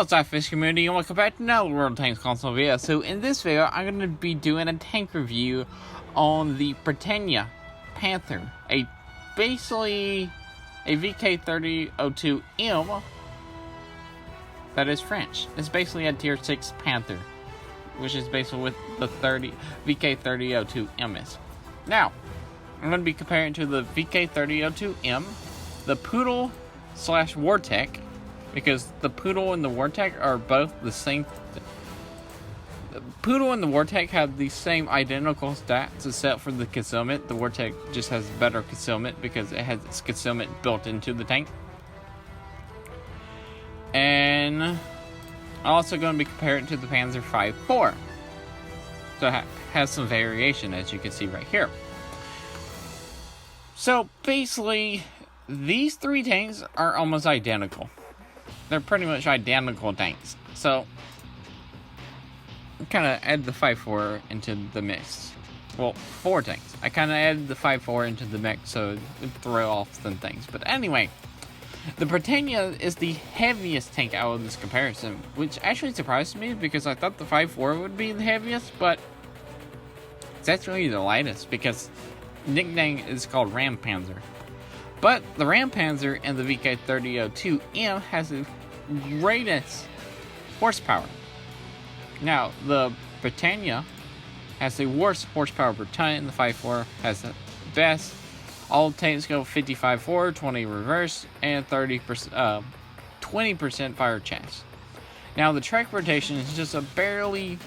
Hello SLAPAFISH community and welcome back to another World of Tanks console video. So in this video I'm going to be doing a tank review on the Bretagne Panther, basically a VK3002M that is French. It's basically a tier 6 Panther, which is basically what the VK3002M is. Now, I'm going to be comparing it to the VK3002M, the Poodle / Wartech, because the Poodle and the Wartech are both the same. The Poodle and the Wartech have the same identical stats except for the concealment. The Wartech just has better concealment because it has its concealment built into the tank. And I'm also going to be comparing it to the Panzer V4. So it has some variation, as you can see right here. So basically, these three tanks are almost identical. They're pretty much identical tanks. So, kind of add the 5.4 into the mix. Well, 4 tanks. I kind of added the 5.4 into the mix so it would throw off some things. But anyway, the Bretagne is the heaviest tank out of this comparison, which actually surprised me because I thought the 5.4 would be the heaviest, but it's actually the lightest because nickname is called Ram Panzer. But the Ram Panzer and the VK3002M has the greatest horsepower. Now, the Bretagne has the worst horsepower per ton, and the 5.4 has the best. All tanks go 55 forward, 20 reverse, and 20% fire chance. Now, the track rotation is just a barely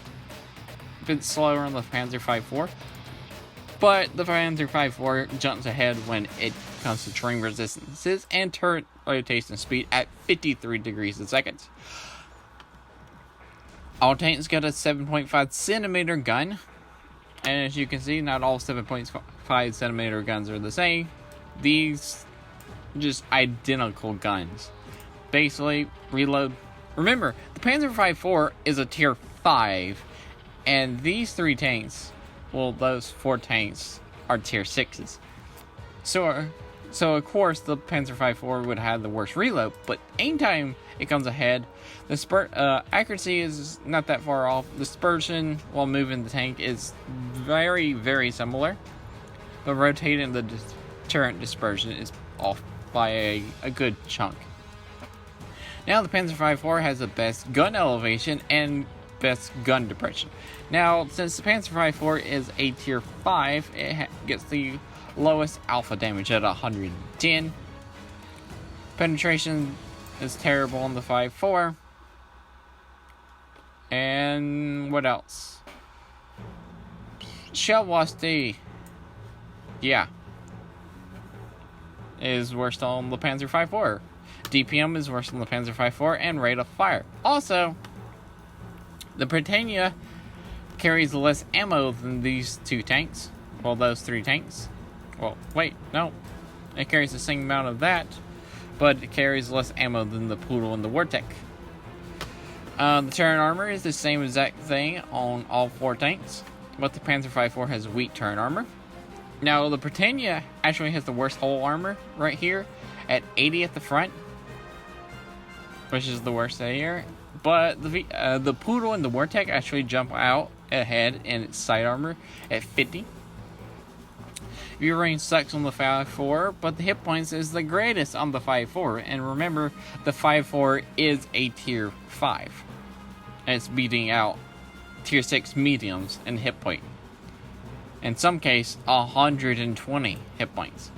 bit slower on the Panzer 5.4. But the Panzer 5.4 jumps ahead when it comes to terrain resistances and turret rotation speed at 53 degrees a second. All tanks got a 7.5 centimeter gun, and as you can see, not all 7.5 centimeter guns are the same. These just identical guns. Basically, reload. Remember, the Panzer 5.4 is a tier 5, and these three tanks, well, those 4 tanks are tier 6s. So of course, the Panzer 5.4 would have the worst reload, but anytime it comes ahead, the accuracy is not that far off. The dispersion while moving the tank is very, very similar, but rotating the turret dispersion is off by a good chunk. Now, the Panzer 5.4 has the best gun elevation and best gun depression. Now, since the Panzer 5.4 is a tier 5, it gets the lowest alpha damage at 110. Penetration is terrible on the 5.4. And what else? Shell velocity, yeah, is worse on the Panzer 5.4. DPM is worse on the Panzer 5.4, and rate of fire. Also, the Bretagne carries less ammo than these 2 tanks. Well, those 3 tanks. Well, wait, no. It carries the same amount of that, but it carries less ammo than the Poodle and the Wartech. The turret armor is the same exact thing on all 4 tanks, but the Panzer 5.4 has weak turret armor. Now, the Bretagne actually has the worst hull armor right here at 80 at the front, which is the worst here. But the Poodle and the Wartech actually jump out ahead in its side armor at 50. View range sucks on the 5.4, but the hit points is the greatest on the 5.4. And remember, the 5.4 is a tier 5. And it's beating out tier 6 mediums in hit point. In some case, 120 hit points.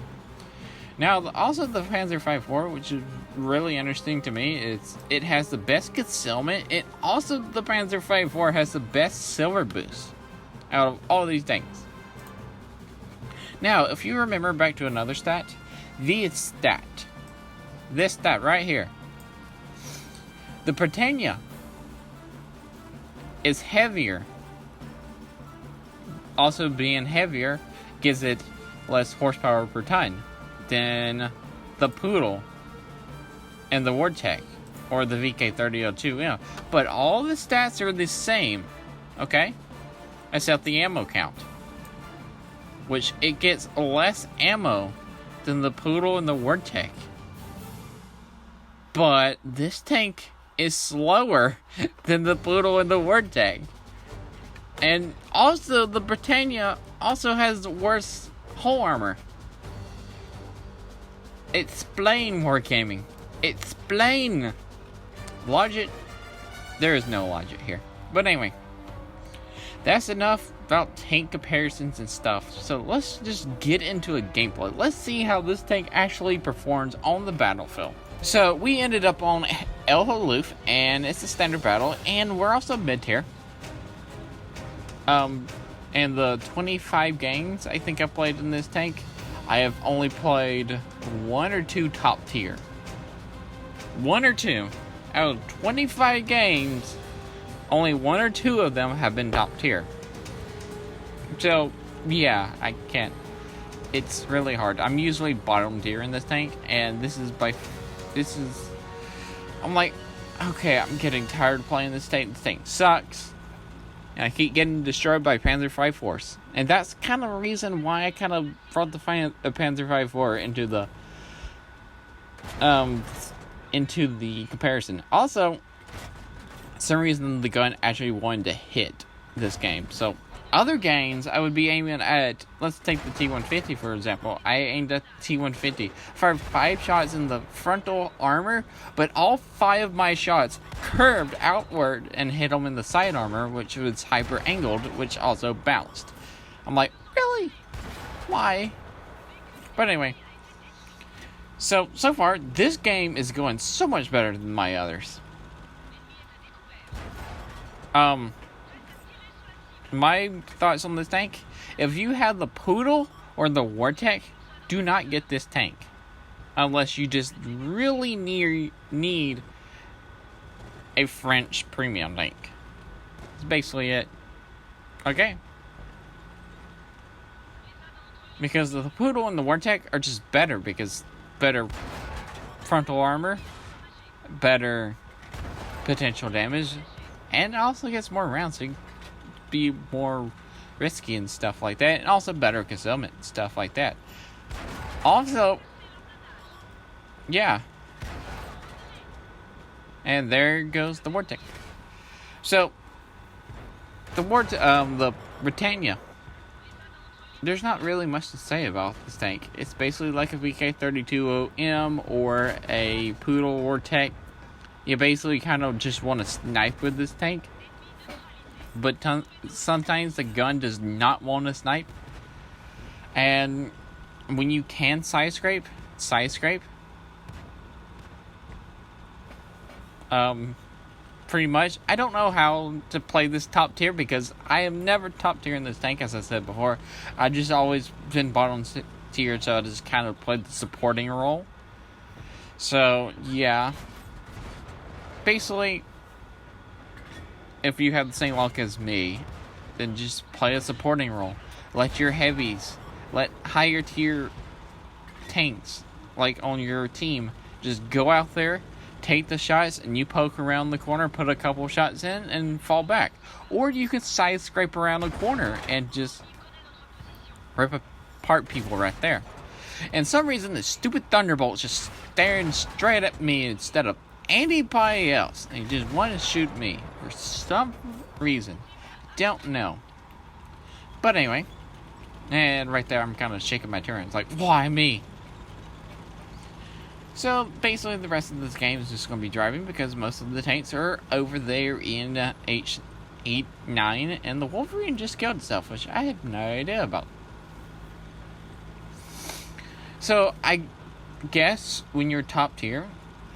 Now, also the Panzer 5.4, which is really interesting to me, is it has the best concealment. It also, the Panzer 5.4 has the best silver boost out of all these tanks. Now, if you remember back to another stat, this stat right here, the Bretagne is heavier. Also, being heavier gives it less horsepower per ton than the Poodle and the Wartech or the VK3002M. But all the stats are the same, okay? Except the ammo count, which it gets less ammo than the Poodle and the Wartech. But this tank is slower than the Poodle and the Vortex. And also, the Bretagne also has worse hull armor. Explain, Wargaming. Explain! Logic? There is no logic here. But anyway, that's enough about tank comparisons and stuff. So let's just get into a gameplay. Let's see how this tank actually performs on the battlefield. So we ended up on El Haluf, and it's a standard battle, and we're also mid-tier. And the 25 games I think I've played in this tank, I have only played 1 or 2 top tier. 1 or 2. Out of 25 games, only 1 or 2 of them have been top tier. So, yeah, I can't. It's really hard. I'm usually bottom tier in this tank, and I'm like, okay, I'm getting tired of playing this tank. This tank sucks. And I keep getting destroyed by Panzer 5.4s. And that's kind of the reason why I kind of brought the Panzer 5.4 into the comparison. Also, some reason the gun actually wanted to hit this game. So, other games, I would be aiming at, let's take the T-150 for example. I aimed at the T-150. Fired 5 shots in the frontal armor, but all 5 of my shots curved outward and hit them in the side armor, which was hyper angled, which also bounced. I'm like, really? Why? But anyway. So far, this game is going so much better than my others. My thoughts on this tank: if you have the Poodle or the Vortex, do not get this tank unless you just really need a French premium tank. That's basically it. Okay? Because the Poodle and the Vortex are just better, because better frontal armor, better potential damage, and it also gets more rounds, so you can be more risky and stuff like that, and also better concealment and stuff like that. Also, yeah, and there goes the Vortex. So the Bretagne, there's not really much to say about this tank. It's basically like a VK32M or a Poodle Vortex. You basically kind of just want to snipe with this tank. But sometimes the gun does not want to snipe. And when you can side scrape. Pretty much. I don't know how to play this top tier, because I am never top tier in this tank, as I said before. I just always been bottom tier, so I just kind of played the supporting role. So, yeah. Basically, if you have the same luck as me, then just play a supporting role. Let your heavies, let higher tier tanks, like on your team, just go out there, take the shots, and you poke around the corner, put a couple shots in, and fall back. Or you can side scrape around the corner and just rip apart people right there. And some reason, the stupid Thunderbolt's just staring straight at me instead of anybody else. They just want to shoot me for some reason. Don't know. But anyway. And right there, I'm kind of shaking my turn. It's like, why me? So basically, the rest of this game is just going to be driving, because most of the tanks are over there in H8, 9, and the Wolverine just killed itself, which I have no idea about. So I guess when you're top tier,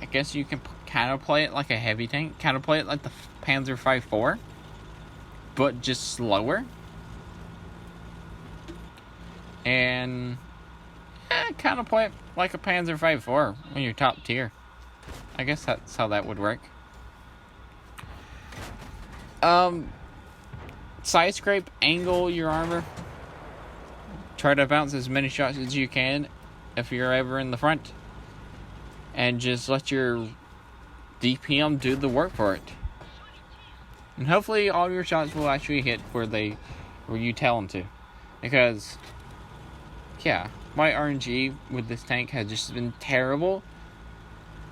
I guess you can kind of play it like a heavy tank, kind of play it like the Panzer 5.4, but just slower. And kind of play it like a Panzer 5.4 when you're top tier. I guess that's how that would work. Side scrape, angle your armor. Try to bounce as many shots as you can if you're ever in the front. And just let your DPM do the work for it. And hopefully all your shots will actually hit where you tell them to. Because, yeah, my RNG with this tank has just been terrible.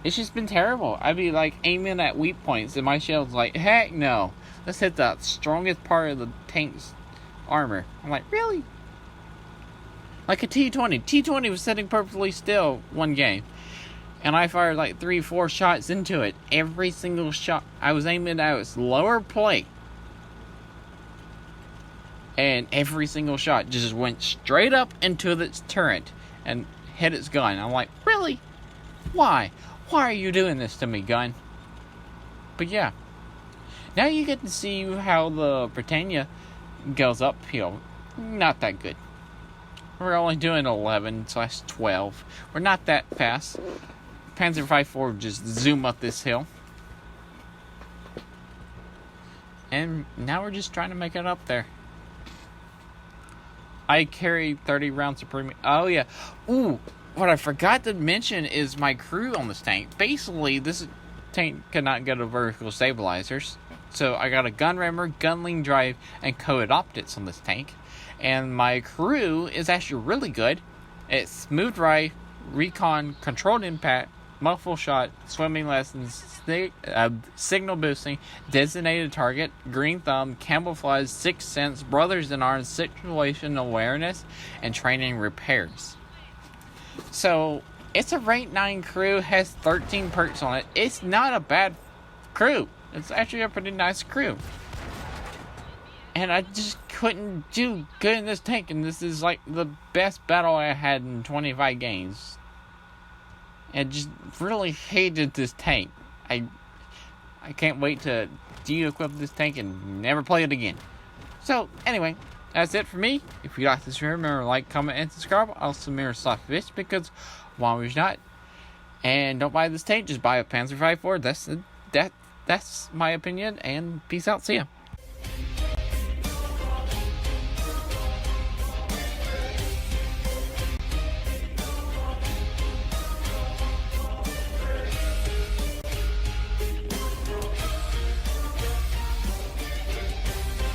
It's just been terrible. I'd be like aiming at weak points, and my shell's like, heck no. Let's hit the strongest part of the tank's armor. I'm like, really? Like a T-20. T-20 was sitting perfectly still one game. And I fired like 3-4 shots into it. Every single shot, I was aiming at its lower plate. And every single shot just went straight up into its turret and hit its gun. I'm like, really? Why? Why are you doing this to me, gun? But yeah. Now you get to see how the Bretagne goes uphill. Not that good. We're only doing 11/12. We're not that fast. Panzer 5.4 just zoom up this hill. And now we're just trying to make it up there. I carry 30 rounds of premium. Oh, yeah. Ooh, what I forgot to mention is my crew on this tank. Basically, this tank cannot go to vertical stabilizers. So I got a gun rammer, gun lean drive, and coated optics on this tank. And my crew is actually really good. It's smooth ride, recon, controlled impact, muffle shot, swimming lessons, signal boosting, designated target, green thumb, camouflage, sixth sense, brothers in arms, situation awareness, and training repairs. So it's a rank 9 crew, has 13 perks on it. It's not a bad crew. It's actually a pretty nice crew. And I just couldn't do good in this tank, and this is like the best battle I had in 25 games. And just really hated this tank. I can't wait to de-equip this tank and never play it again. So, anyway, that's it for me. If you like this video, remember to like, comment, and subscribe. I'll submit SLAPAFISH because why would you not? And don't buy this tank, just buy a Panzer 5.4. That's my opinion, and peace out. See ya.